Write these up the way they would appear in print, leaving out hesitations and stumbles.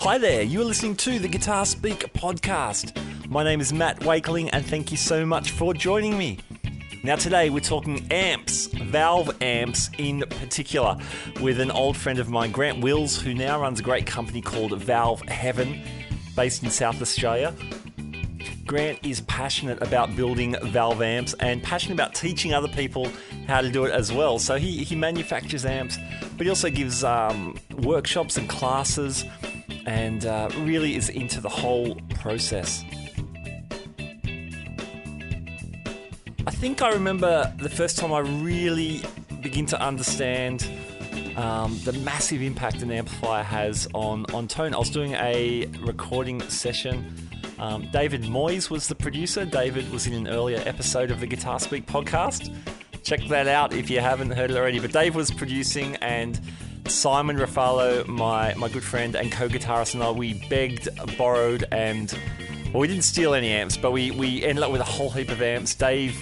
Hi there, you are listening to the Guitar Speak podcast. My name is Matt Wakeling and thank you so much for joining me. Now today we're talking amps, valve amps in particular, with an old friend of mine, Grant Wills, who now runs a great company called Valve Heaven, based in South Australia. Grant is passionate about building valve amps and passionate about teaching other people how to do it as well. So he manufactures amps, but he also gives workshops and classes and really is into the whole process. I think I remember the first time I really begin to understand the massive impact an amplifier has on tone. I was doing a recording session. David Moyes was the producer. David was in an earlier episode of the Guitar Speak podcast. Check that out if you haven't heard it already. But Dave was producing, and Simon Ruffalo, my good friend and co-guitarist, and I, we begged, borrowed, and we didn't steal any amps, but we ended up with a whole heap of amps. Dave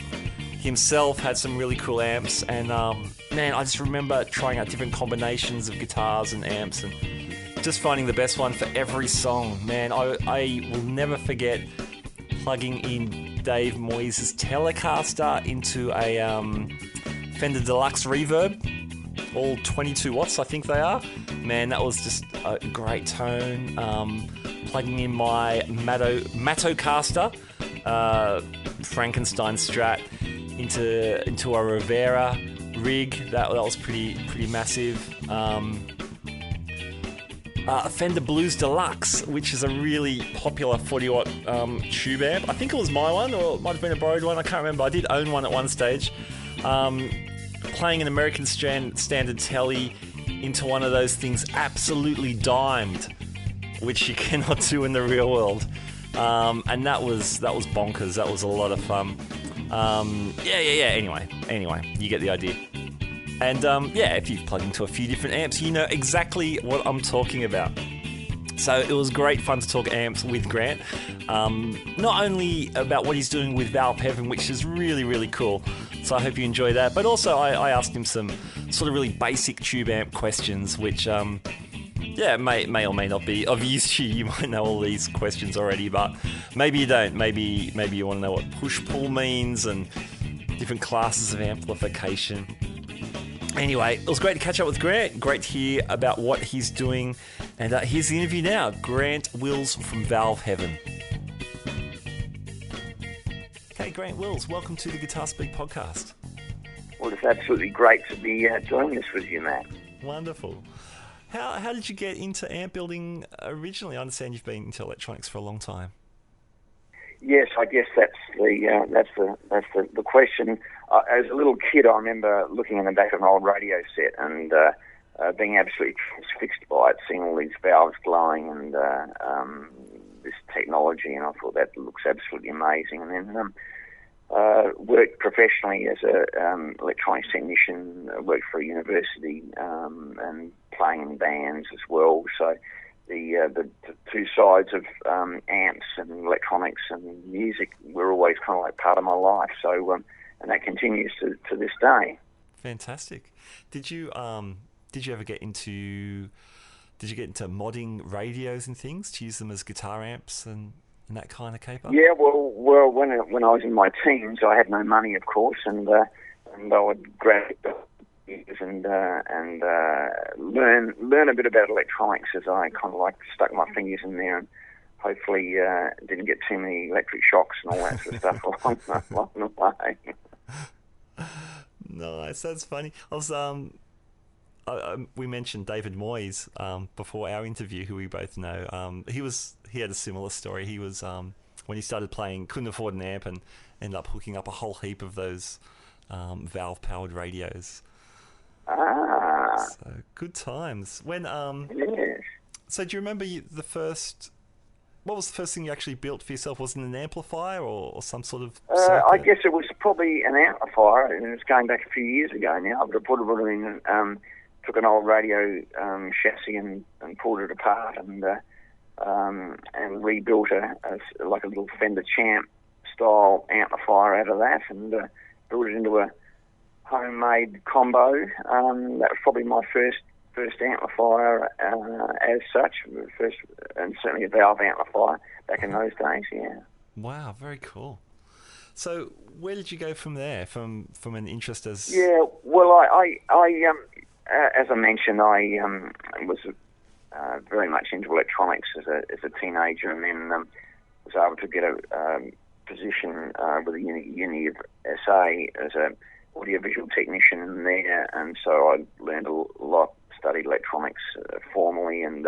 himself had some really cool amps, and man, I just remember trying out different combinations of guitars and amps and just finding the best one for every song. Man, I will never forget plugging in Dave Moyes' Telecaster into a Fender Deluxe Reverb, all 22 watts I think they are. Man, that was just a great tone. Plugging in my Matocaster Frankenstein Strat into a Rivera rig, that was pretty massive. Fender Blues Deluxe, which is a really popular 40 watt tube amp. I think it was my one, or it might have been a borrowed one, I can't remember. I did own one at one stage. Playing an American standard telly into one of those things absolutely dimed, which you cannot do in the real world. And that was bonkers. That was a lot of fun. Anyway, you get the idea. And if you've plugged into a few different amps, you know exactly what I'm talking about. So it was great fun to talk amps with Grant. Not only about what he's doing with Valve Heaven, which is really, really cool. So I hope you enjoy that. But also I asked him some sort of really basic tube amp questions, which may or may not be of use to you. You might know all these questions already, but maybe you don't. Maybe you want to know what push-pull means and different classes of amplification. Anyway, it was great to catch up with Grant. Great to hear about what he's doing. And here's the interview now. Grant Wills from Valve Heaven. Okay, Grant Wills, welcome to the Guitar Speak podcast. Well, it's absolutely great to be doing this with you, Matt. Wonderful. How did you get into amp building originally? I understand you've been into electronics for a long time. Yes, I guess that's the question. As a little kid, I remember looking in the back of an old radio set and being absolutely transfixed by it, seeing all these valves glowing and this technology, and I thought that looks absolutely amazing. And then worked professionally as a electronics technician, worked for a university and playing in bands as well. So the two sides of amps and electronics and music were always kind of like part of my life. So and that continues to this day. Fantastic. Did you ever get into modding radios and things to use them as guitar amps and that kind of caper? Yeah, well, when I was in my teens, I had no money, of course, and I would grab and learn a bit about electronics as I kind of like stuck my fingers in there and hopefully didn't get too many electric shocks and all that sort of stuff along the way. Nice, that's funny. I was we mentioned David Moyes before our interview, who we both know. He had a similar story. He was when he started playing, couldn't afford an amp and ended up hooking up a whole heap of those valve-powered radios. So good times. When yes. So do you remember what was the first thing you actually built for yourself? Was it an amplifier or some sort of circuit? I guess it was probably an amplifier, and it's going back a few years ago now, but I put it in, took an old radio chassis and pulled it apart and rebuilt like a little Fender Champ style amplifier out of that and built it into a homemade combo. That was probably my first first amplifier as such, first, and certainly a valve amplifier back in those days. Yeah. Wow, very cool. So where did you go from there? From an interest as... Yeah, well, I as I mentioned, I was very much into electronics as a teenager, and then was able to get a position with the Uni of SA as a audiovisual technician there, and so I learned a lot, studied electronics formally, and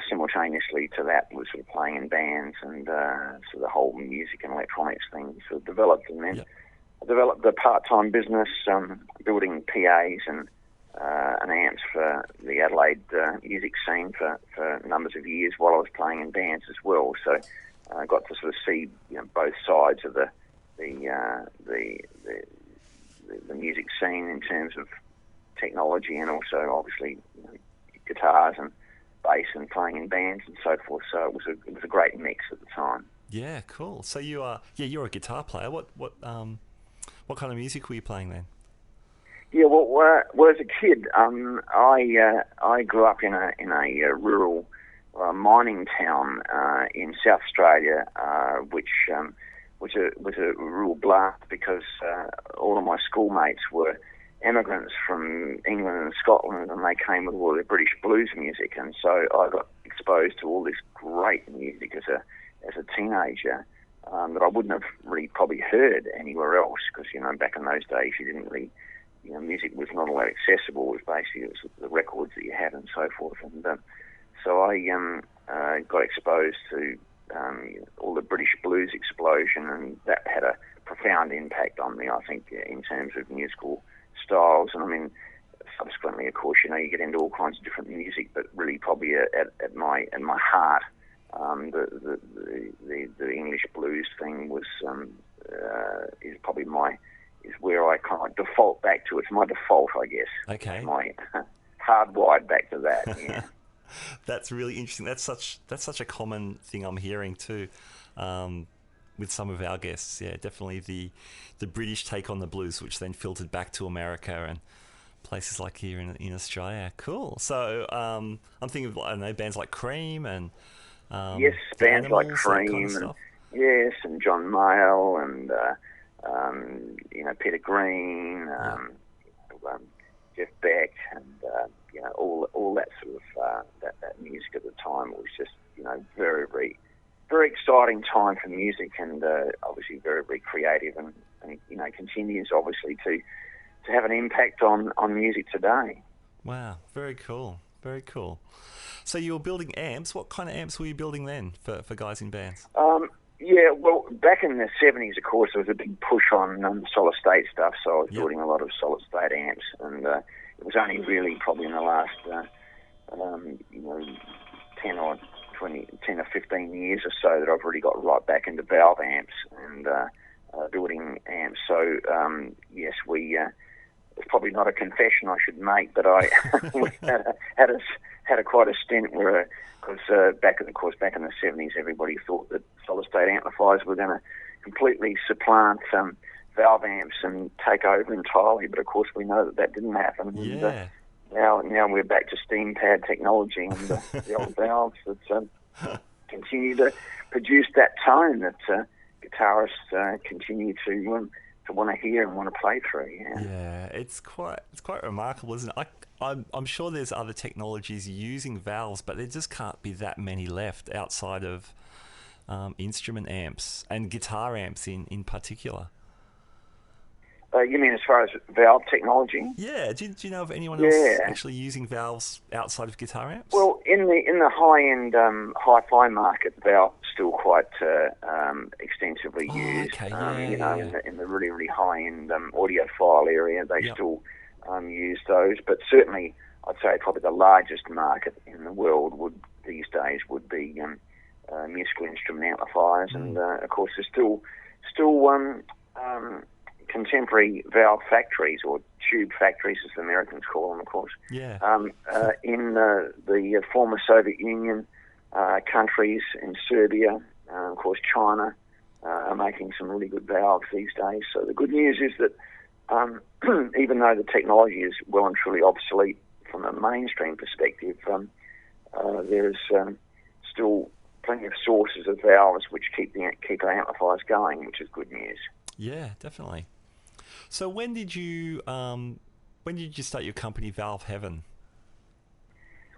simultaneously to that was sort of playing in bands, and so the whole music and electronics thing sort of developed, and then I developed a part-time business building PAs and amps for the Adelaide music scene for numbers of years while I was playing in bands as well. So I got to sort of see both sides of the music scene in terms of technology, and also obviously guitars and bass and playing in bands and so forth. So it was a great mix at the time. Yeah, cool. So you're a guitar player. What kind of music were you playing then? Yeah, well, as a kid, I grew up in a rural mining town in South Australia, which was a real blast because all of my schoolmates were immigrants from England and Scotland, and they came with all their British blues music, and so I got exposed to all this great music as a teenager that I wouldn't have really probably heard anywhere else, because back in those days you didn't really, music was not all that accessible. It was basically the records that you had and so forth, and so I got exposed to all the British blues explosion, and that had a profound impact on me, I think, in terms of musical styles. And I mean, subsequently, of course, you get into all kinds of different music, but really probably at my heart, the English blues thing was is probably is where I kind of default back to. It's my default, I guess. Okay. My hardwired back to that. Yeah. That's really interesting. That's such a common thing I'm hearing too, with some of our guests. Yeah, definitely the British take on the blues, which then filtered back to America and places like here in Australia. Cool. So I'm thinking of, I don't know, bands like Cream and yes, bands Animals, like Cream, kind of stuff. Yes, and John Mayall and Peter Green, Jeff Beck, and all that sort of that music at the time was just very, very, very exciting time for music, and obviously very, very creative, and continues obviously to have an impact on music today. Wow, very cool, very cool. So you were building amps. What kind of amps were you building then for guys in bands? Yeah, well, back in the 70s, of course, there was a big push on solid-state stuff, so I was building a lot of solid-state amps, and it was only really probably in the last 10 or 15 years or so that I've really got right back into valve amps and building amps. So, yes, it's probably not a confession I should make, but I had quite a stint where, because back in the 70s, everybody thought that solid-state amplifiers were going to completely supplant valve amps and take over entirely, but of course we know that didn't happen. Yeah. And now we're back to steam pad technology and the old valves that continue to produce that tone that guitarists continue to want to hear and want to play through. Yeah, it's quite remarkable, isn't it? I'm sure there's other technologies using valves, but there just can't be that many left outside of instrument amps and guitar amps in particular. You mean as far as valve technology? Yeah. Do you know of anyone else actually using valves outside of guitar amps? Well, in the high-end hi-fi market, valves are still quite extensively used. Okay. In the really, really high-end audiophile area, they still use those. But certainly, I'd say probably the largest market in the world these days would be musical instrument amplifiers, and of course, there's still contemporary valve factories, or tube factories as the Americans call them, of course. Yeah. In the former Soviet Union countries, in Serbia, of course China, are making some really good valves these days. So the good news is that even though the technology is well and truly obsolete from a mainstream perspective, there's still plenty of sources of valves which keep our amplifiers going, which is good news. Yeah, definitely. So when did you start your company, Valve Heaven?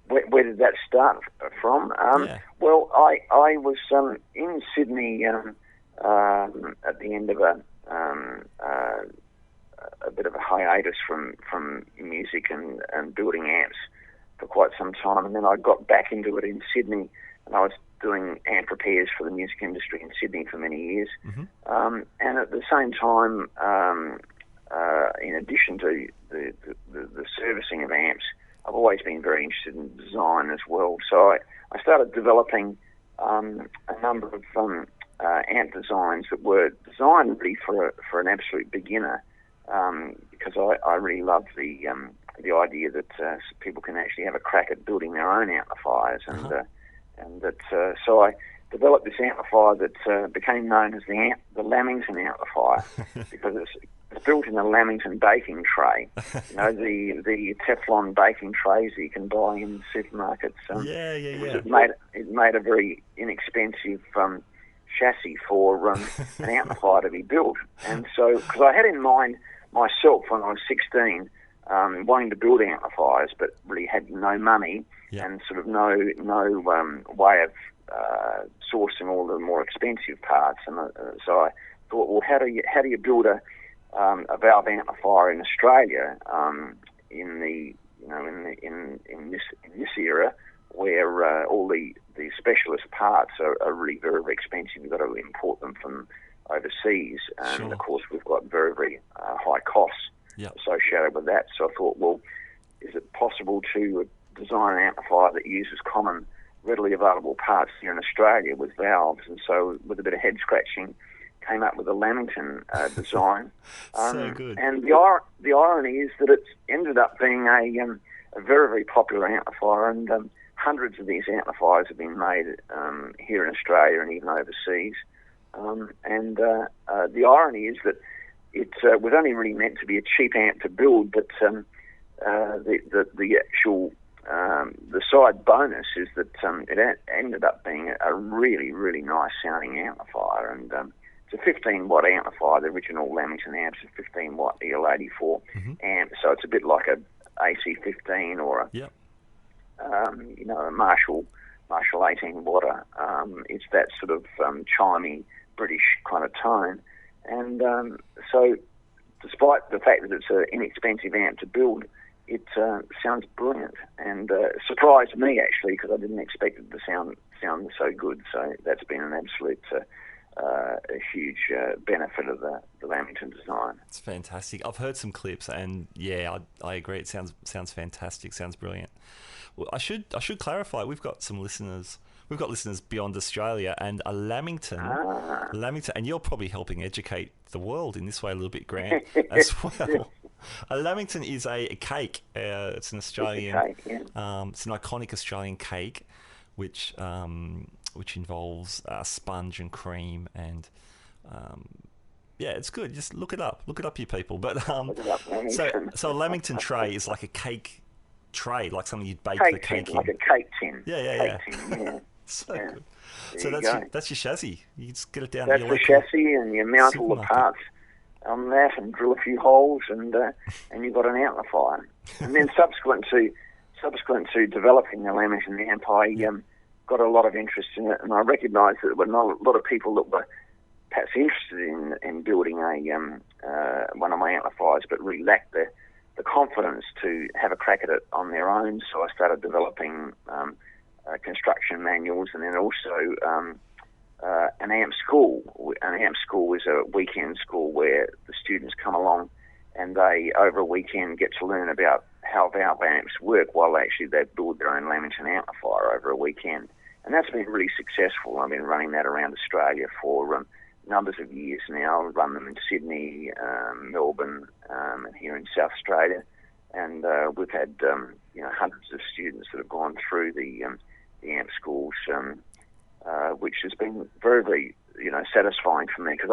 Where did that start from? Well, I was in Sydney at the end of a bit of a hiatus from music and building amps for quite some time, and then I got back into it in Sydney, and I was doing amp repairs for the music industry in Sydney for many years. Mm-hmm. And at the same time, in addition to the servicing of amps, I've always been very interested in design as well. So I started developing a number of amp designs that were designed really for an absolute beginner, because I really love the idea that people can actually have a crack at building their own amplifiers, and that so I developed this amplifier that became known as the Lamington amplifier because it's built in a Lamington baking tray. You know, the Teflon baking trays that you can buy in supermarkets. It made a very inexpensive chassis for an amplifier to be built. And so, because I had in mind myself when I was 16, wanting to build amplifiers, but really had no money and sort of no way of sourcing all the more expensive parts. And so I thought, well, how do you build a valve amplifier in Australia in this era where all the specialist parts are really very, very expensive. You've got to import them from overseas, and of course we've got very, very high costs associated with that. So I thought, well, is it possible to design an amplifier that uses common, readily available parts here in Australia with valves? And so with a bit of head scratching, came up with a Lamington design. So good. And the irony is that it's ended up being a very, very popular amplifier, and hundreds of these amplifiers have been made here in Australia and even overseas. And the irony is that it was only really meant to be a cheap amp to build, but the actual the side bonus is that it ended up being a really, really nice sounding amplifier, and it's a 15-watt amplifier. The original Lamington amps are 15-watt EL84 amp, so it's a bit like a AC15 or a Marshall 18-watter. It's that sort of chimey British kind of tone, and so despite the fact that it's an inexpensive amp to build, it sounds brilliant, and surprised me actually, because I didn't expect it to sound so good. So that's been an absolute a huge benefit of the Lamington design. It's fantastic. I've heard some clips, and I agree. It sounds fantastic. Sounds brilliant. Well, I should clarify. We've got listeners beyond Australia, and a Lamington, and you're probably helping educate the world in this way a little bit, Grant, as well. A Lamington is a cake. It's an Australian. It's an iconic Australian cake, which involves sponge and cream, and it's good. Just look it up, you people. But so a Lamington tray is like a cake tray, like something you'd bake the cake in, like a cake tin. Yeah. So good. So that's your chassis. You just get it down. That's the chassis, and you mount all the parts on that, and drill a few holes, and you've got an amplifier. And then subsequent to developing the Lamington amp, I got a lot of interest in it, and I recognised that there were not a lot of people that were perhaps interested in building one of my amplifiers, but really lacked the confidence to have a crack at it on their own. So I started developing construction manuals, and then also an amp school. An amp school is a weekend school where the students come along and they, over a weekend, get to learn about how valve amps work while actually they build their own Lamington amplifier over a weekend. And that's been really successful. I've been running that around Australia for numbers of years now. I've run them in Sydney, Melbourne, and here in South Australia. And we've had hundreds of students that have gone through the amp schools, which has been very, very satisfying for me, because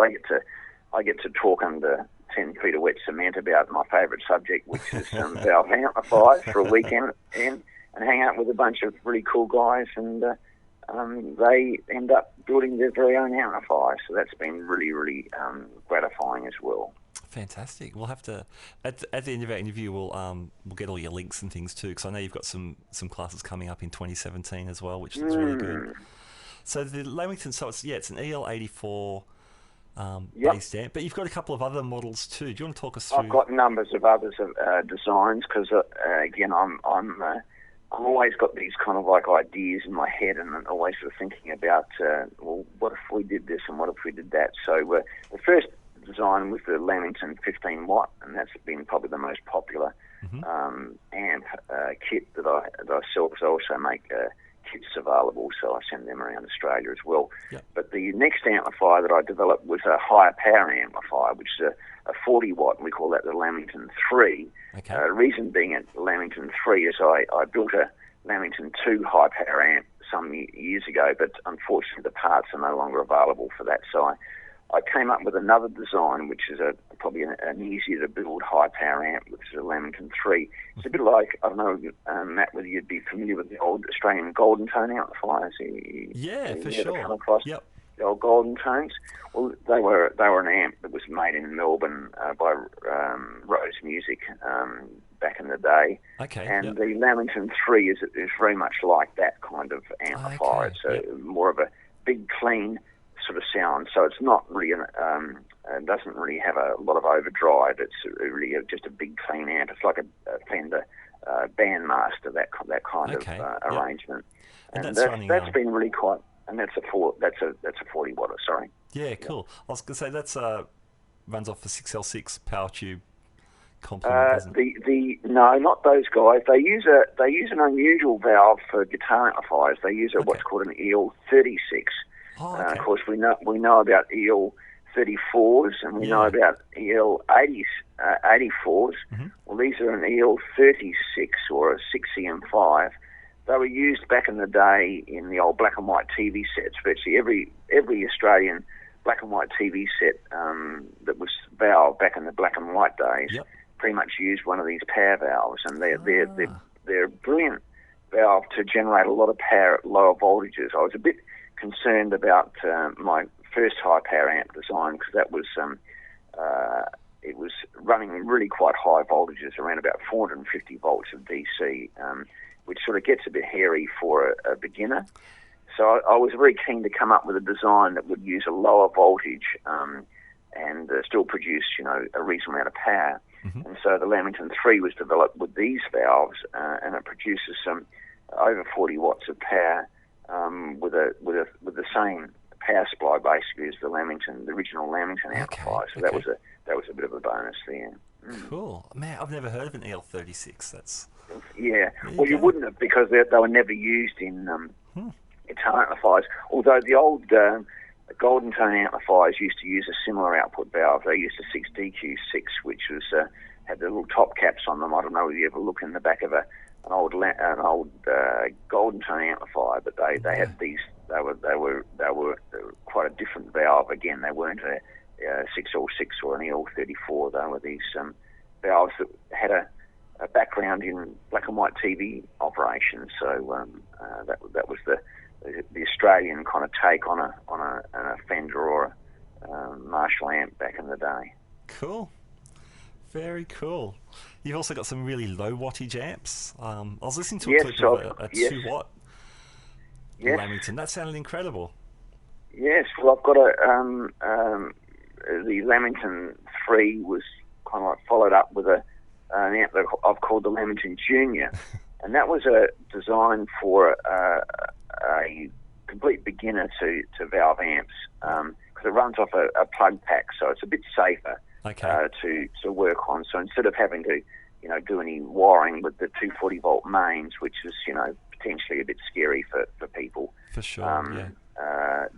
I get to talk under 10 feet of wet cement about my favourite subject, which is valve amplifiers for a weekend and hang out with a bunch of really cool guys, and they end up building their very own amplifier. So that's been really, really gratifying as well. Fantastic. We'll have to at the end of our interview, we'll get all your links and things too, because I know you've got some classes coming up in 2017 as well, which looks really good. So the Lamington, it's an EL84 based amp, but you've got a couple of other models too. Do you want to talk us through? I've got numbers of others designs because again, I'm always got these kind of like ideas in my head, and I'm always sort of thinking about well, what if we did this and what if we did that. So the first design was the Lamington 15 watt, and that's been probably the most popular amp kit that I sell, because I also make kits available, so I send them around Australia as well. Yep. But the next amplifier that I developed was a higher power amplifier, which is a 40 watt, and we call that the Lamington 3. Okay. Reason being at Lamington 3 is I built a Lamington 2 high power amp some years ago, but unfortunately the parts are no longer available for that, so I came up with another design, which is probably an easier to build high power amp, which is a Lamington 3. It's a bit like, I don't know, Matt, whether you'd be familiar with the old Australian Golden Tone amplifiers. For sure. Come across the old Golden Tones? Well, they were an amp that was made in Melbourne by Rose Music back in the day. Okay. And the Lamington 3 is very much like that kind of amplifier. Okay. It's more of a big, clean sort of sound, so it's not really it doesn't really have a lot of overdrive. It's really just a big clean amp. It's like a Fender Bandmaster, that kind of arrangement, and that's been really quite. And that's a 40 watt. Sorry. Yeah, cool. I was going to say that's runs off a 6L6 power tube complement, doesn't it? No, not those guys. They use an unusual valve for guitar amplifiers. They use what's called an EL36. Oh, okay. Of course, we know about EL34s, and we know about EL84s. Mm-hmm. Well, these are an EL36 or a 6EM5. They were used back in the day in the old black and white TV sets. Virtually every Australian black and white TV set that was valved back in the black and white days pretty much used one of these power valves, and they're a brilliant valve to generate a lot of power at lower voltages. I was a bit concerned about my first high power amp design, because that was it was running really quite high voltages, around about 450 volts of DC, which sort of gets a bit hairy for a beginner. So I was very keen to come up with a design that would use a lower voltage and still produce, a reasonable amount of power. Mm-hmm. And so the Lamington 3 was developed with these valves, and it produces some over 40 watts of power with the same power supply basically as the original Lamington amplifier. So that was a bit of a bonus there. Cool, man. I've never heard of an EL36. That's you wouldn't have, because they were never used in guitar amplifiers. Although the old Golden Tone amplifiers used to use a similar output valve. They used a 6DQ6, which was had the little top caps on them. I don't know whether you ever look in the back of an old Golden Tone amplifier, but they had these. They were quite a different valve. Again, they weren't a 6L6 or an EL34. They were these valves that had a background in black and white TV operations. So that was the Australian kind of take on a Fender or a Marshall amp back in the day. Cool. Very cool. You've also got some really low wattage amps. I was listening to a clip of a 2 watt Lamington. That sounded incredible. Yes, well, I've got the Lamington 3 was kind of like followed up with an amp that I've called the Lamington Junior, and that was a design for a complete beginner to valve amps, because it runs off a plug pack, so it's a bit safer to work on. So instead of having to do any wiring with the 240 volt mains, which is potentially a bit scary for people. For sure.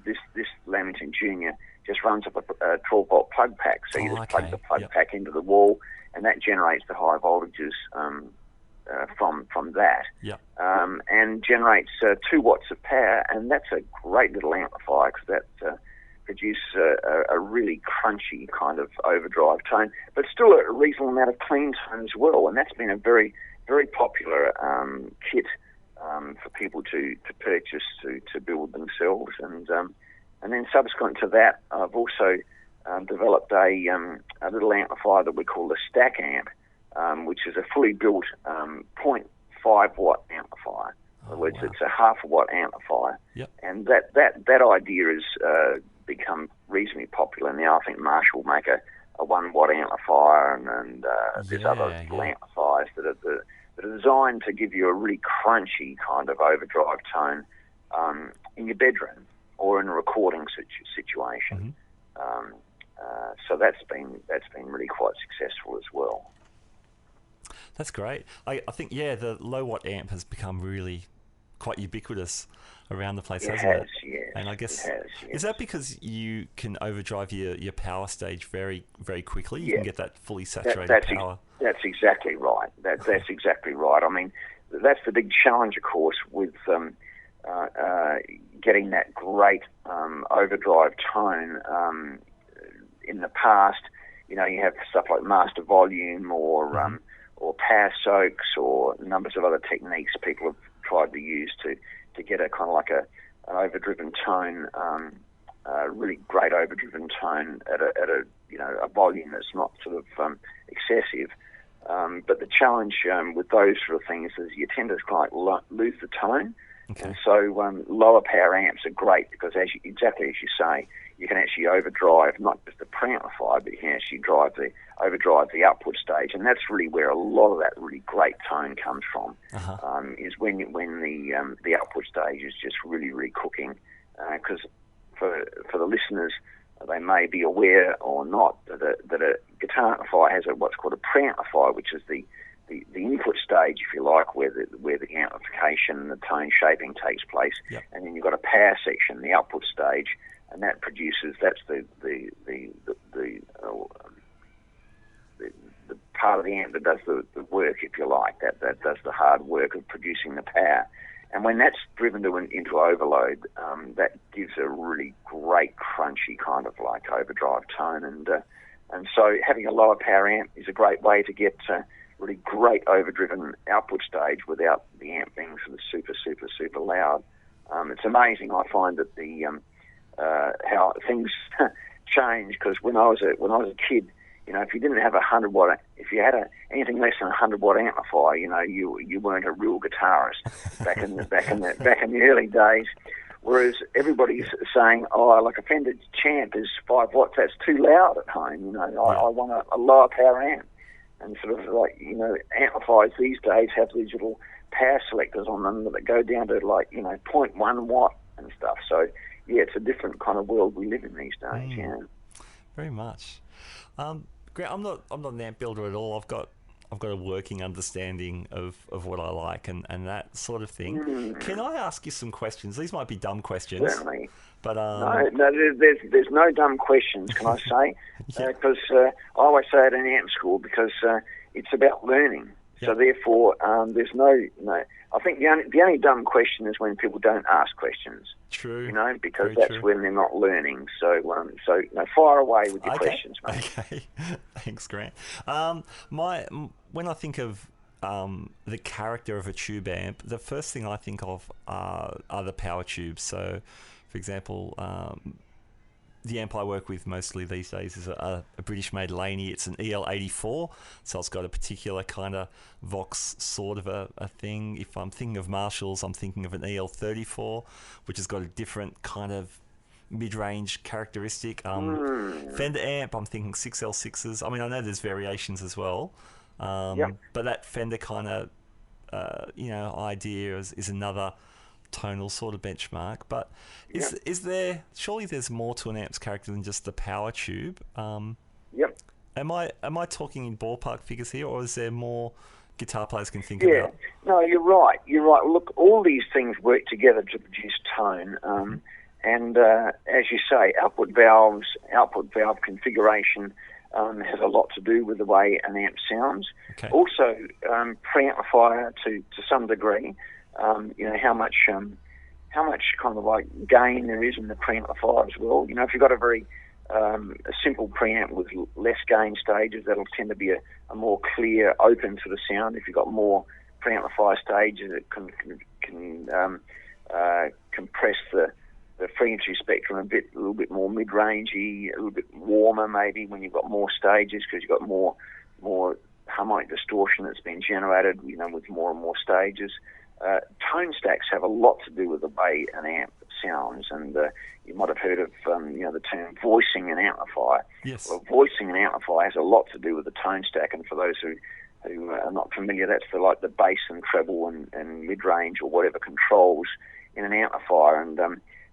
This Lamington Junior just runs up a 12 volt plug pack, so you just plug the plug pack into the wall, and that generates the high voltages from that, and generates 2 watts of power, and that's a great little amplifier, because that produce a really crunchy kind of overdrive tone, but still a reasonable amount of clean tone as well. And that's been a very, very popular kit for people to purchase to build themselves. And then subsequent to that, I've also developed a little amplifier that we call the Stack Amp, which is a fully built 0.5 watt amplifier. In other words, it's a half a watt amplifier. Yep. And that idea has become reasonably popular now. I think Marshall make a 1 watt amplifier, and there's other little amplifiers that are designed to give you a really crunchy kind of overdrive tone in your bedroom or in a recording situation. Mm-hmm. So that's been really quite successful as well. That's great. I think the LowWatt amp has become really quite ubiquitous around the place, hasn't it? Yes. And I guess It has, yes. Is that because you can overdrive your power stage very, very quickly? You can get that fully saturated power. That's exactly right. That's exactly right. I mean, that's the big challenge, of course, with getting that great overdrive tone. In the past, you have stuff like master volume or power soaks or numbers of other techniques people have tried to use to get a kind of like an overdriven tone, really great overdriven tone at a volume that's not sort of excessive. But the challenge with those sort of things is you tend to lose the tone. Okay. And so lower power amps are great because, exactly as you say, you can actually overdrive not just the preamplifier, but you can actually overdrive the output stage, and that's really where a lot of that really great tone comes from. Is when the output stage is just really, really cooking. Because for the listeners, they may be aware or not that a guitar amplifier has what's called a preamplifier, which is the input stage, if you like, where the amplification and the tone shaping takes place. Yep. And then you've got a power section, the output stage, and that's the part of the amp that does the work, if you like, that does the hard work of producing the power. And when that's driven into overload, that gives a really great crunchy kind of like overdrive tone. And so having a lower power amp is a great way to get really great overdriven output stage without the amp being sort of super, super, super loud. It's amazing. I find that how things change, because when I was a kid, if you didn't have 100 watt, if you had anything less than 100 watt amplifier, you weren't a real guitarist back in the early days. Whereas everybody's saying, like a Fender Champ is 5 watts, that's too loud at home. I want a lower power amp. And sort of like, amplifiers these days have these little power selectors on them that go down to 0.1 watt and stuff. So yeah, it's a different kind of world we live in these days. Yeah, very much. Grant, I'm not an amp builder at all. I've got a working understanding of what I like and that sort of thing. Can I ask you some questions? These might be dumb questions. Certainly. But no, there's no dumb questions, can I say? Because I always say at an amp school, because it's about learning. Yep. So therefore, there's no. I think the only dumb question is when people don't ask questions. True. Because that's when they're not learning. So fire away with your questions, mate. Okay. Thanks, Grant. When I think of the character of a tube amp, the first thing I think of are the power tubes. So, for example, the amp I work with mostly these days is a British-made Laney. It's an EL84, so it's got a particular kind of Vox sort of a thing. If I'm thinking of Marshalls, I'm thinking of an EL34, which has got a different kind of mid-range characteristic. Fender amp, I'm thinking 6L6s. I mean, I know there's variations as well, but that Fender kind of idea is another tonal sort of benchmark. But is there, surely there's more to an amp's character than just the power tube? Am I talking in ballpark figures here, or is there more guitar players can think about? No, you're right. Look, all these things work together to produce tone. And as you say, output valve configuration has a lot to do with the way an amp sounds. Okay. Also, preamplifier to some degree. how much kind of like gain there is in the preamplifier as well. You know, if you've got a very a simple preamp with less gain stages, that'll tend to be a more clear, open sort of sound. If you've got more preamplifier stages, it can compress the frequency spectrum a little bit more mid-rangey, a little bit warmer maybe when you've got more stages, because you've got more harmonic distortion that's been generated, you know, with more and more stages. Tone stacks have a lot to do with the way an amp sounds, and you might have heard of the term voicing an amplifier. Yes. Well, voicing an amplifier has a lot to do with the tone stack, and for those who are not familiar, that's for like the bass and treble and mid-range or whatever controls in an amplifier, and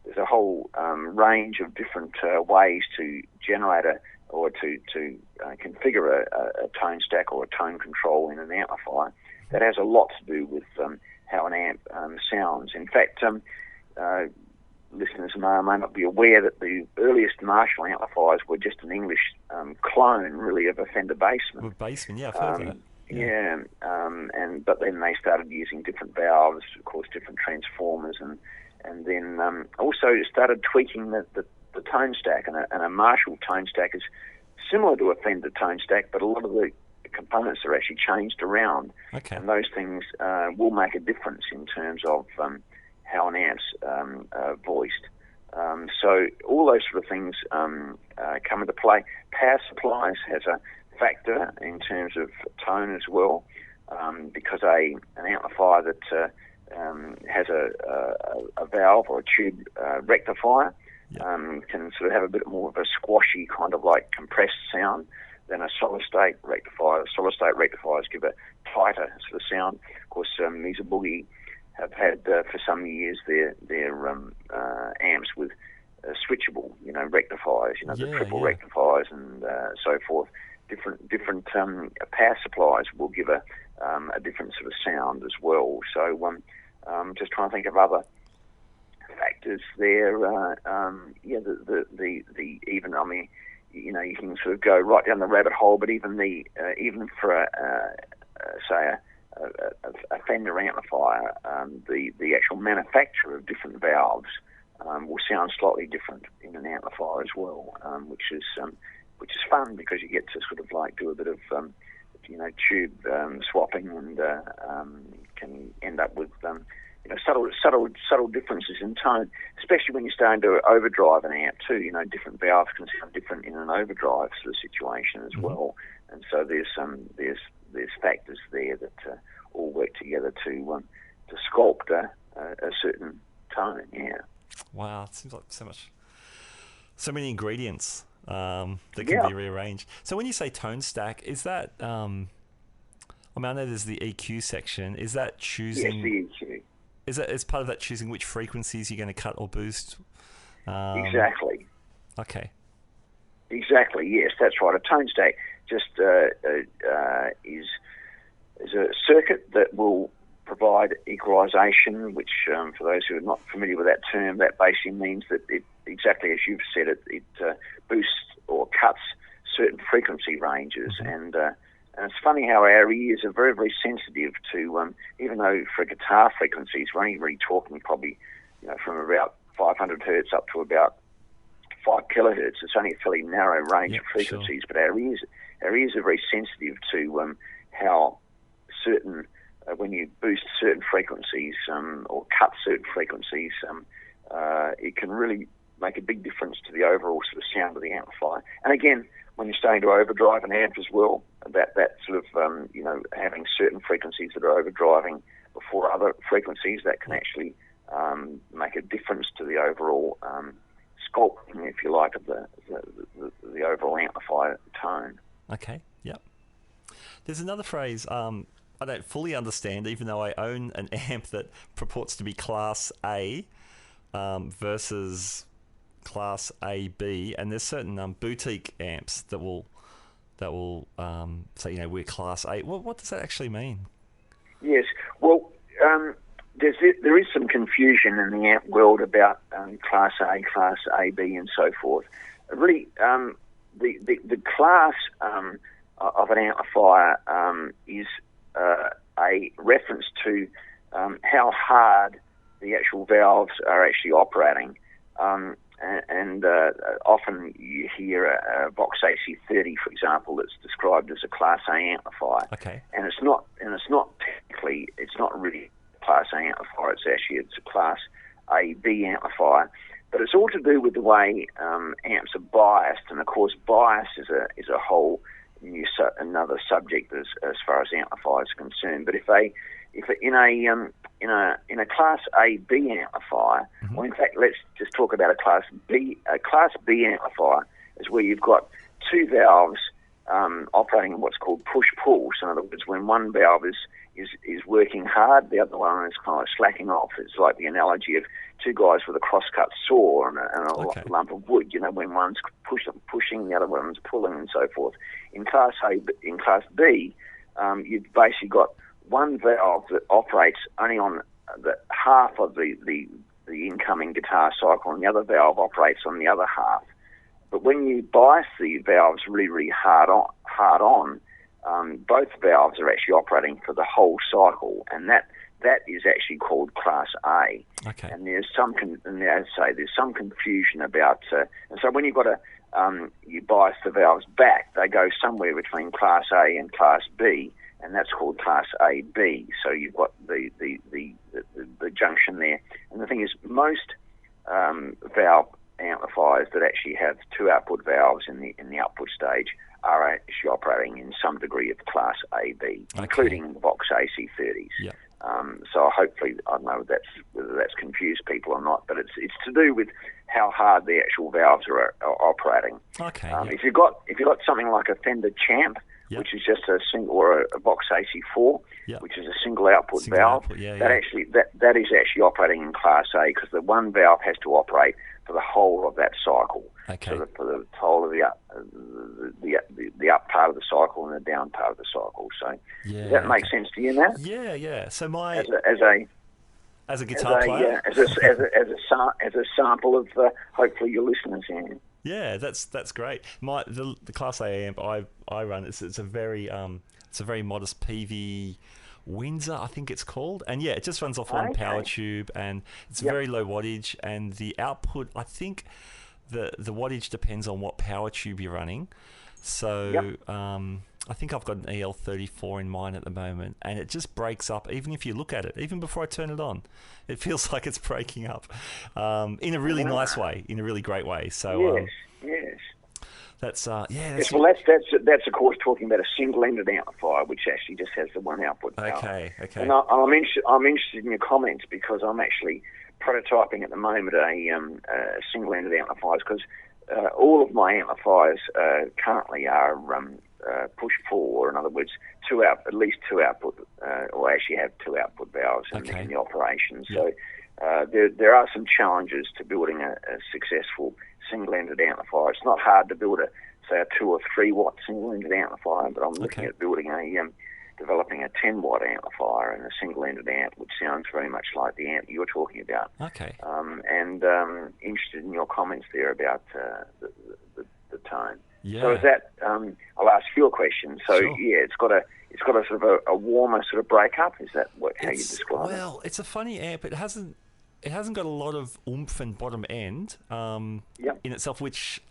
there's a whole range of different ways to generate or to configure a tone stack or a tone control in an amplifier. That has a lot to do with how an amp sounds. In fact, listeners may or may not be aware that the earliest Marshall amplifiers were just an English clone, really, of a Fender Bassman. With Bassman, yeah, I've heard that. Yeah, but then they started using different valves, of course, different transformers, and then also started tweaking the tone stack. And a Marshall tone stack is similar to a Fender tone stack, but a lot of the components are actually changed around. Okay. And those things will make a difference in terms of how an amp's voiced. So all those sort of things come into play. Power supplies has a factor in terms of tone as well, because an amplifier that has a valve or a tube rectifier can sort of have a bit more of a squashy kind of like compressed sound than a solid state rectifier. Solid state rectifiers give a tighter sort of sound. Of course, Mesa Boogie have had for some years their amps with switchable, rectifiers, the triple rectifiers and so forth. Different power supplies will give a different sort of sound as well. So just trying to think of other factors there. The even, I mean, you can sort of go right down the rabbit hole, but even for say a Fender amplifier, the actual manufacture of different valves will sound slightly different in an amplifier as well, which is fun because you get to sort of like do a bit of tube swapping and can end up with subtle differences in tone, especially when you're starting to overdrive an amp too. Different valves can sound different in an overdrive sort of situation as well, and so there's factors there that all work together to sculpt a certain tone. Yeah. Wow, it seems like so many ingredients that can be rearranged. So when you say tone stack, is that I know there's the EQ section. Is that choosing? Yes, the EQ. Is that as part of that choosing which frequencies you're going to cut or boost? Exactly. Okay. Exactly. Yes, that's right. A tone stack just is a circuit that will provide equalization, which for those who are not familiar with that term, that basically means that it, exactly as you've said it, boosts or cuts certain frequency ranges. And it's funny how our ears are very, very sensitive to, even though for guitar frequencies, we're only really talking probably, from about 500 hertz up to about 5 kilohertz. It's only a fairly narrow range of frequencies, but our ears are very sensitive to how certain, when you boost certain frequencies or cut certain frequencies, it can really make a big difference to the overall sort of sound of the amplifier. And again, when you're starting to overdrive an amp as well, that sort of, having certain frequencies that are overdriving before other frequencies, that can actually make a difference to the overall sculpting, if you like, of the overall amplifier tone. Okay, yep. There's another phrase I don't fully understand, even though I own an amp that purports to be Class A versus Class AB, and there's certain boutique amps that will say, we're Class A. Well, what does that actually mean? Yes, well, there is some confusion in the amp world about Class A, Class AB, and so forth. Really, the class of an amplifier is a reference to how hard the actual valves are actually operating. And often you hear a Vox AC30, for example, that's described as a Class A amplifier. Okay. And it's not technically, it's not really a Class A amplifier. It's a Class AB amplifier. But it's all to do with the way amps are biased, and of course, bias is a whole another subject as far as amplifiers are concerned. But if in a Class AB amplifier, or in fact, let's just talk about a Class B. A Class B amplifier is where you've got two valves operating in what's called push-pull. So in other words, when one valve is working hard, the other one is kind of slacking off. It's like the analogy of two guys with a cross-cut saw and a lump of wood. When one's pushing, the other one's pulling, and so forth. In Class B, you've basically got one valve that operates only on the half of the incoming guitar cycle, and the other valve operates on the other half. But when you bias the valves really, really hard on, both valves are actually operating for the whole cycle, and that is actually called Class A. Okay. And there's some confusion about. And so when you've got you bias the valves back, they go somewhere between Class A and Class B, and that's called Class AB. So you've got the junction there. And the thing is, most valve amplifiers that actually have two output valves in the output stage are actually operating in some degree of Class AB, including the Vox AC30s. Yeah. So hopefully, I don't know whether that's confused people or not, but it's to do with how hard the actual valves are operating. Okay. If you've got something like a Fender Champ, which is just a single, or a Vox AC4, which is a single output valve, that is actually operating in Class A, because the one valve has to operate for the whole of that cycle. Okay. So for the whole of the up part of the cycle and the down part of the cycle. So does that make sense to you, Matt? Yeah, yeah. So my as a guitar player, as a sample of hopefully your listeners. Yeah, that's great. The Class A amp I run, it's a very modest PV Windsor, I think it's called, and it just runs off one power tube, and it's very low wattage, and the output, I think the wattage depends on what power tube you're running. So I think I've got an EL34 in mine at the moment, and it just breaks up even if you look at it, even before I turn it on. It feels like it's breaking up in a really nice way, in a really great way. So yes. That's yes, well, that's of course talking about a single-ended amplifier, which actually just has the one output valve. Okay. And I'm interested in your comments, because I'm actually prototyping at the moment a single-ended amplifiers, because all of my amplifiers currently are push-pull, or in other words, at least two output, or actually have two output valves in the operation. So there are some challenges to building a successful single-ended amplifier. It's not hard to build a 2 or 3 watt single-ended amplifier, but I'm looking at building developing a 10-watt amplifier and a single-ended amp, which sounds very much like the amp you're talking about. Okay. And interested in your comments there about the tone. Yeah. So is that? I'll ask you a question. So sure. It's got a sort of a warmer sort of breakup. Is that how you describe it? Well, it's a funny amp. It hasn't got a lot of oomph and bottom end in itself, which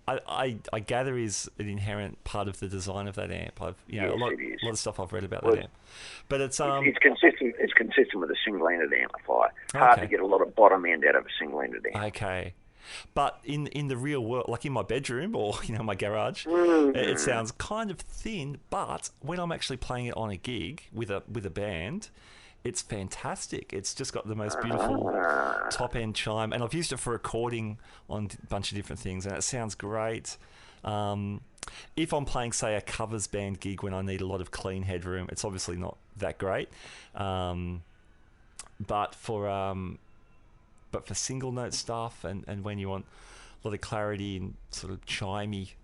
I gather is an inherent part of the design of that amp. A lot of stuff I've read about that amp, but it's consistent. It's consistent with a single-ended amplifier. Hard to get a lot of bottom end out of a single-ended amp. Okay. But in the real world, like in my bedroom or my garage, it sounds kind of thin. But when I'm actually playing it on a gig with a band, it's fantastic. It's just got the most beautiful top end chime, and I've used it for recording on a bunch of different things, and it sounds great. If I'm playing, say, a covers band gig when I need a lot of clean headroom, it's obviously not that great. But for single note stuff and when you want a lot of clarity and sort of chimey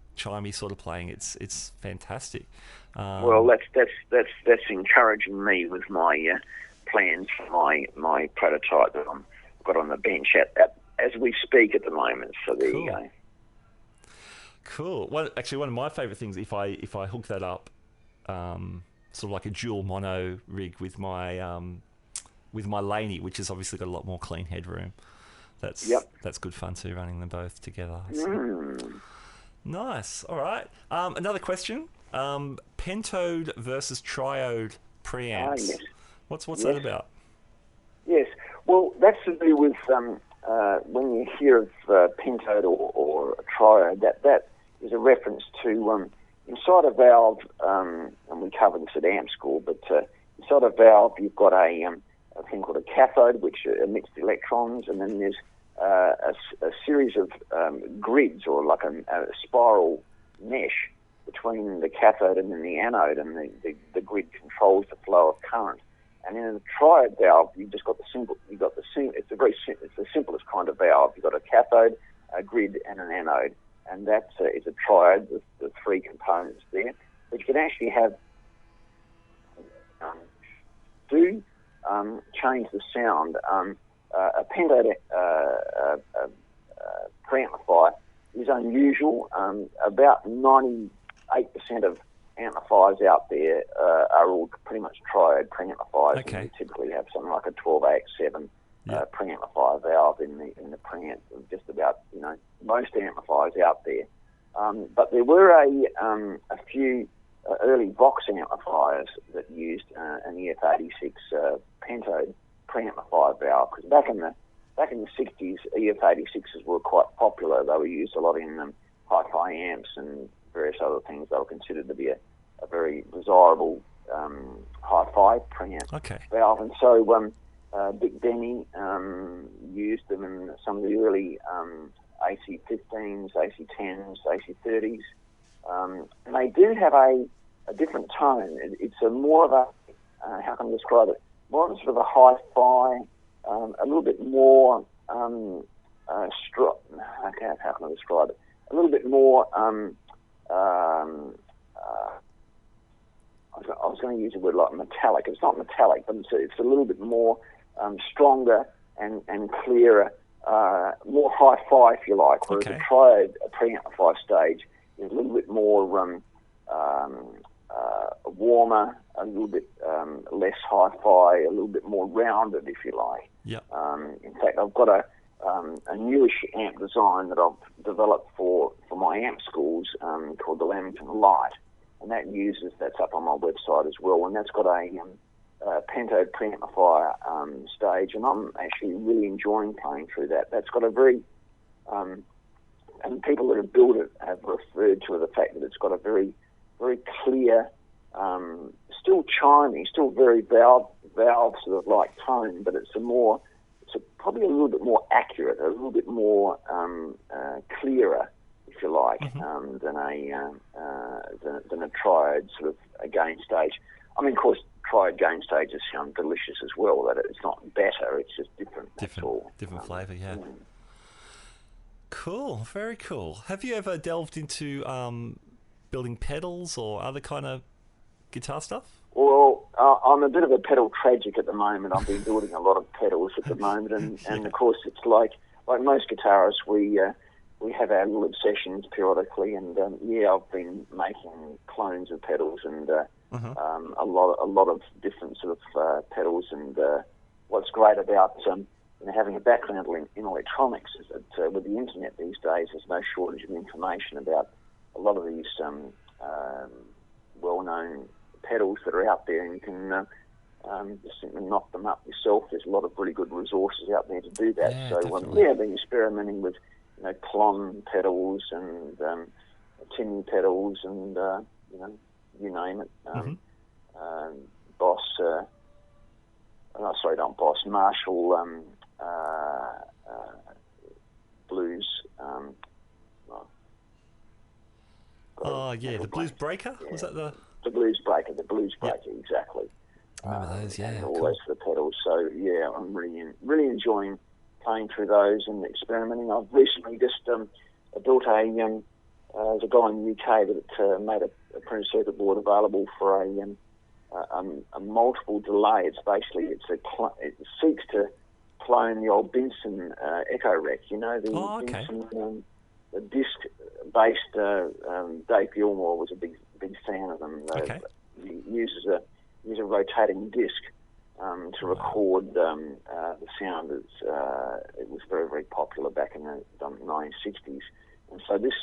sort of playing, it's fantastic. Well, that's encouraging me with my plans for my prototype that I've got on the bench as we speak at the moment. So there you go. Cool. Well, actually, one of my favourite things, if I hook that up, sort of like a dual mono rig with my with my Laney, which has obviously got a lot more clean headroom. That's good fun too, running them both together. So. Nice. All right. Another question. Pentode versus Triode preamps. Yes. What's that about? Yes. Well, that's to do with when you hear of Pentode or Triode, that is a reference to inside a valve, and we covered this at amp school, but inside a valve you've got a thing called a cathode, which emits the electrons, and then there's a series of grids, or like a spiral mesh between the cathode and then the anode, and the grid controls the flow of current. And in a triode valve, you've just got the it's the simplest kind of valve. You've got a cathode, a grid, and an anode, and that is a triode with the three components there. But you can actually have change the sound. A Pentode preamplifier is unusual. About 98% of amplifiers out there are all pretty much triode preamplifiers. Okay. And you typically have something like a 12AX7 preamplifier valve in the preamp of just about most amplifiers out there. But there were a few early Vox amplifiers that used an EF86 Pentode preamplifier valve, because back in the 60s, EF86s were quite popular. They were used a lot in hi-fi amps and various other things. They were considered to be a very desirable hi-fi preamp valve, and so Big Benny used them in some of the early AC15s, AC10s, AC30s, and they do have a different tone. It's a more of a how can I describe it? More of a sort of a hi-fi, a little bit more how can I describe it? A little bit more. I was going to use a word like metallic. It's not metallic, but it's a little bit more stronger and clearer, more hi-fi, if you like. Whereas a triode, a preamplifier stage, is a little bit more warmer, a little bit less hi-fi, a little bit more rounded, if you like. Yep. In fact, I've got a newish amp design that I've developed for my amp schools called the Lamington Light, and that's up on my website as well, and that's got a Pentode preamplifier stage, and I'm actually really enjoying playing through that. That's got a very, and people that have built it have referred to the fact that it's got a very, very clear, still chimey, still very valve sort of like tone, but it's probably a little bit more accurate, a little bit more clearer, if you like, than a triode sort of a gain stage. I mean, of course, triode gain stages sound delicious as well. That it's not better; it's just different. Different flavour, yeah. Cool, very cool. Have you ever delved into building pedals or other kind of guitar stuff? Well, I'm a bit of a pedal tragic at the moment. I've been building a lot of pedals at the moment, and of course, it's like most guitarists, we have our little obsessions periodically, and I've been making clones of pedals and a lot of different sort of pedals. And what's great about having a background in electronics is that with the internet these days, there's no shortage of information about a lot of these well-known pedals that are out there, and you can just simply knock them up yourself. There's a lot of really good resources out there to do that. Yeah, so I've been experimenting with Klon pedals and tin pedals and you name it. Marshall blues. The Blues Breaker? Yeah. Was that the Blues Breaker? The Blues Breaker, exactly. I remember those, and all those for the pedals. So I'm really enjoying playing through those and experimenting. I've recently just built there's a guy in the UK that made a printed circuit board available for a multiple delay. It's basically it seeks to clone the old Benson Echo Rec. Benson, the disc-based. Dave Gilmore was a big fan of them. He uses a rotating disc, to record the sound. It was very, very popular back in the 1960s. And so this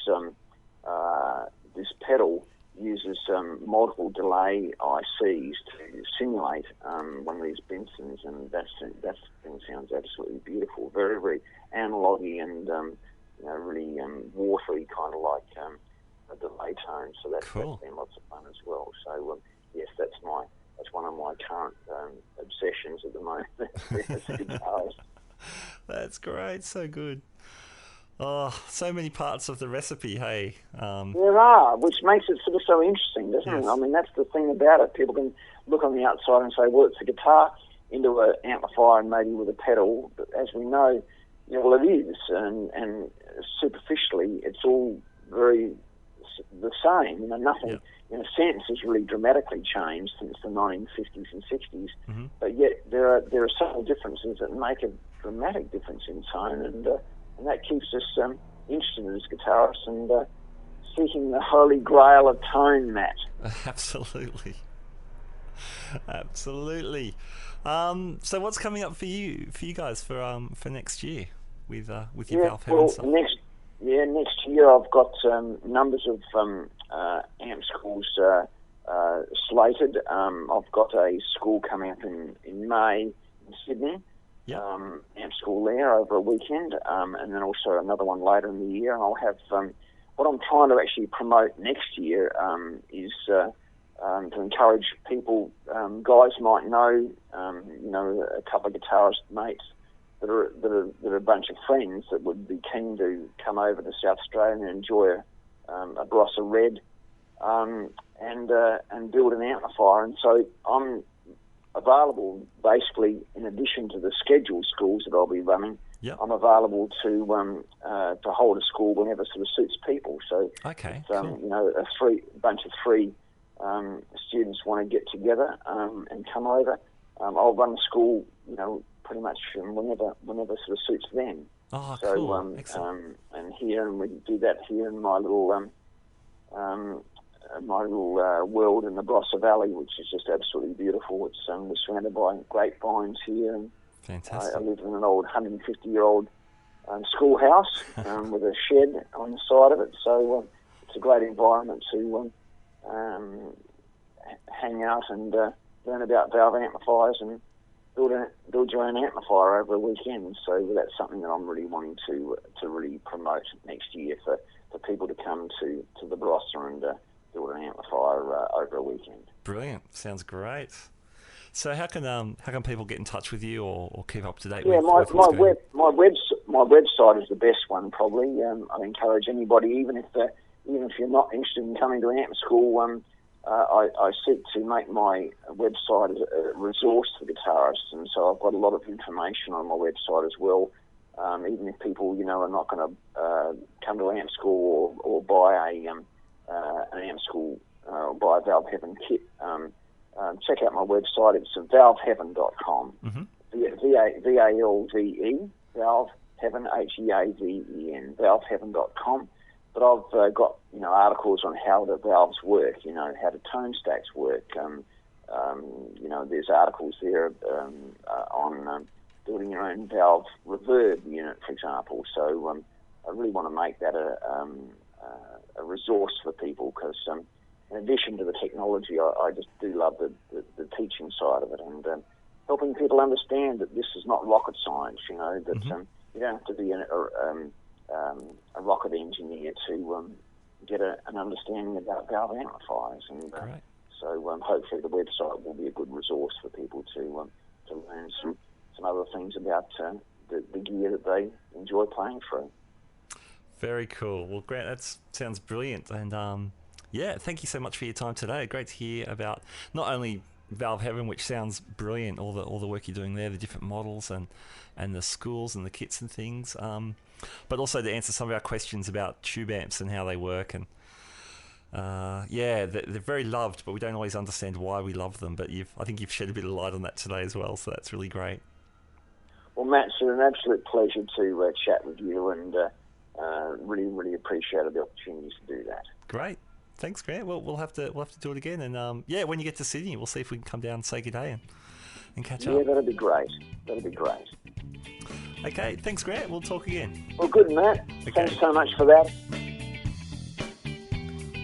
pedal uses multiple delay ICs to simulate one of these Bensons, and that thing sounds absolutely beautiful. Very, very analogy and really watery, kind of like a delay tone. So that's been lots of fun as well. So yes, that's one of my current obsessions at the moment as a guitarist. That's great. So good. Oh, so many parts of the recipe, hey? There are, which makes it sort of so interesting, doesn't Yes. it? I mean, that's the thing about it. People can look on the outside and say, well, it's a guitar into an amplifier and maybe with a pedal. But as we know, well, it is. And superficially, it's all very the same. Nothing, in a sense, has really dramatically changed since the 1950s and 60s. Mm-hmm. But yet there are subtle differences that make a dramatic difference in tone, and that keeps us interested as guitarists and seeking the holy grail of tone, Matt. Absolutely. Absolutely. So what's coming up for you guys for next year with your Valve Heaven stuff? Next year I've got numbers of amp schools slated. I've got a school coming up in May in Sydney. Yep. Amp school there over a weekend, and then also another one later in the year. And I'll have what I'm trying to actually promote next year is to encourage people. Guys might know, a couple of guitarist mates that are a bunch of friends that would be keen to come over to South Australia and enjoy a Barossa Red and build an amplifier. And so I'm available basically in addition to the scheduled schools that I'll be running. Yep. I'm available to hold a school whenever sort of suits people. So okay, cool. A bunch of free students want to get together and come over. I'll run the school, pretty much whenever sort of suits them. Oh, so, cool. Excellent. And we do that here in my little world in the Barossa Valley, which is just absolutely beautiful. It's we're surrounded by grapevines here, and fantastic. I live in an old 150-year-old schoolhouse with a shed on the side of it. So it's a great environment to hang out and learn about valve amplifiers and build your own amplifier over a weekend. So that's something that I'm really wanting to really promote next year for people to come to the Barossa and build an amplifier over a weekend. Brilliant. Sounds great. So how can people get in touch with you or keep up to date with my website is the best one probably. I encourage anybody, even if you're not interested in coming to an amp school, I seek to make my website a resource for guitarists, and so I've got a lot of information on my website as well. Even if people are not going to come to amp school or buy an amp school or buy a Valve Heaven kit, check out my website. It's valveheaven.com. Mm-hmm. VALVE, Valve Heaven, HEAVEN, valveheaven.com. But I've got articles on how the valves work, how the tone stacks work. There's articles there on building your own valve reverb unit, for example. So I really want to make that a resource for people because in addition to the technology, I just do love the teaching side of it and helping people understand that this is not rocket science, that mm-hmm. You don't have to be a rocket engineer to get an understanding about valve amplifiers. And so hopefully the website will be a good resource for people to learn some other things about the gear that they enjoy playing through. Very cool. Well, Grant, that sounds brilliant. And thank you so much for your time today. Great to hear about not only Valve Heaven, which sounds brilliant, all the work you're doing there, the different models and the schools and the kits and things, but also to answer some of our questions about tube amps and how they work. And they're very loved, but we don't always understand why we love them. But I think you've shed a bit of light on that today as well, so that's really great. Well, Matt, it's an absolute pleasure to chat with you, and really, really appreciated the opportunity to do that. Great. Thanks, Grant. Well, we'll have to do it again, and when you get to Sydney, we'll see if we can come down and say good day and and catch Yeah, up. that'd be great. That'd be great. Okay, thanks, Grant. We'll talk again. Well, good, Matt. Okay. Thanks so much for that.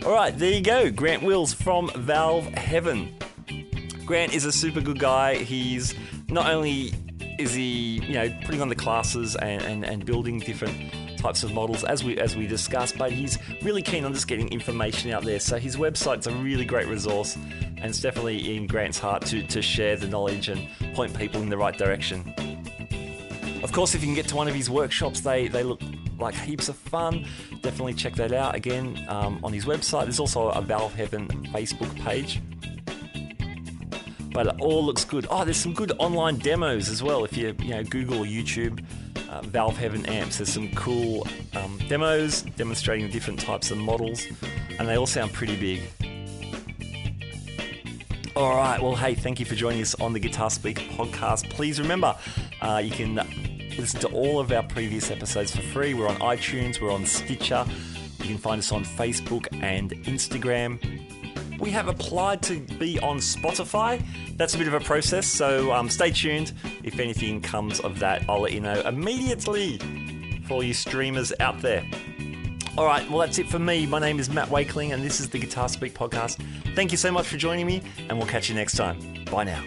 All right, there you go. Grant Wills from Valve Heaven. Grant is a super good guy. He's not only is he, putting on the classes and building different types of models as we discussed, but he's really keen on just getting information out there. So his website's a really great resource, and it's definitely in Grant's heart to share the knowledge and point people in the right direction. Of course, if you can get to one of his workshops, they look like heaps of fun. Definitely check that out again on his website. There's also a Valve Heaven Facebook page. But it all looks good. Oh, there's some good online demos as well. If you Google or YouTube Valve Heaven amps, there's some cool demos demonstrating different types of models, and they all sound pretty big. All right, well, hey, thank you for joining us on the Guitar Speak podcast. Please remember, you can listen to all of our previous episodes for free. We're on iTunes, we're on Stitcher. You can find us on Facebook and Instagram. We have applied to be on Spotify. That's a bit of a process, so stay tuned. If anything comes of that, I'll let you know immediately for all you streamers out there. All right, well, that's it for me. My name is Matt Wakeling, and this is the Guitar Speak podcast. Thank you so much for joining me, and we'll catch you next time. Bye now.